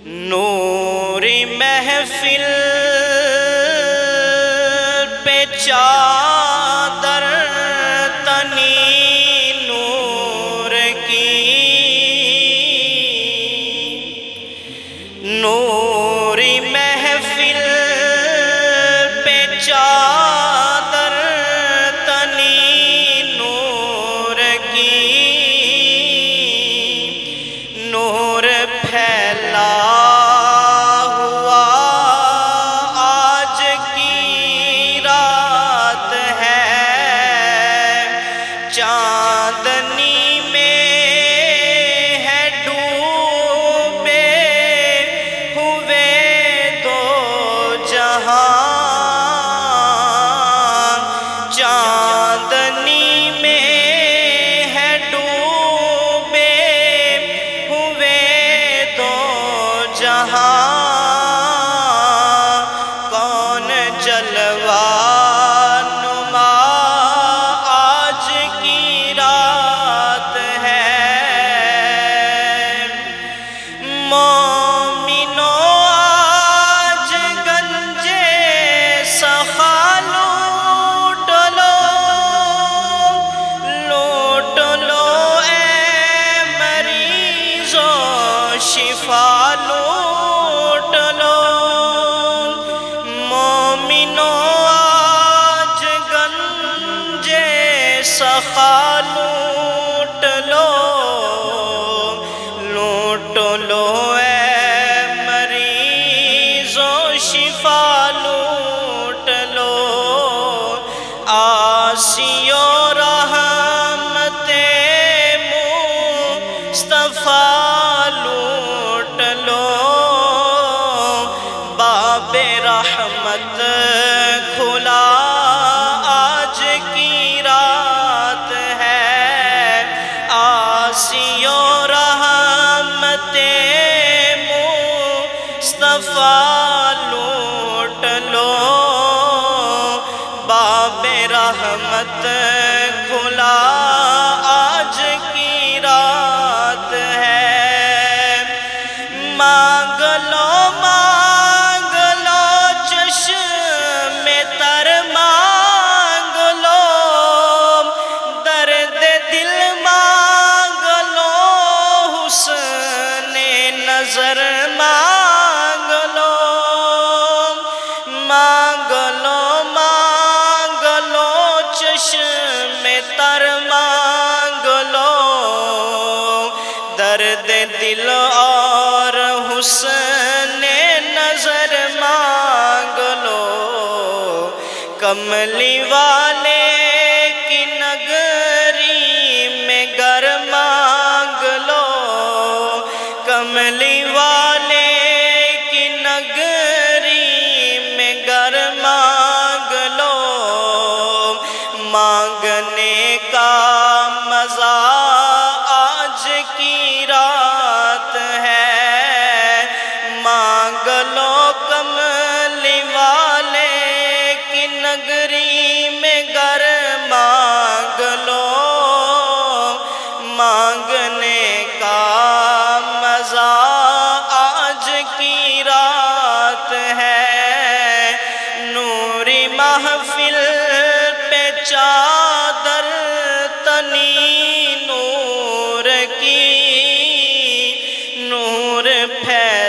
نوری محفل پہ چادر تنی نور کی، نوری محفل پہ چادر تنی نور کی، نور پھیلا چاندنی میں ہے ڈوبے ہوئے دو جہاں، چاندنی میں ہے ڈوبے ہوئے دو جہاں، کون جلوہ شفا لوٹ لو، مومنو آج گنجے سخا لوٹ لو، لوٹ لو اے مریضو شفا لوٹ لو، آسیو رحمت مصطفیٰ لوٹ لو، باب رحمت کھلا آج کی رات ہے، آسیو رحمت مصطفیٰ لوٹ لو، باب رحمت کھلا آج کی رات ہے، مانگ لو چشم تر مانگ لو، درد دل مانگ لو، حسن نظر مانگ لو، مانگ لو چشم تر مانگ لو، درد دل اور حسن نظر مانگ لو، کملی والے کی نگری میں گر مانگ لو، کملی والے کی نگری میں گر مانگ لو، مانگنے کا مزہ آج کی رات ہے، مانگ لو کملی والے کی نگری میں گر مانگ لو، مانگنے کا مزہ آج کی رات ہے، نوری محفل پہ چادر تنی نور کی، نور پھیلا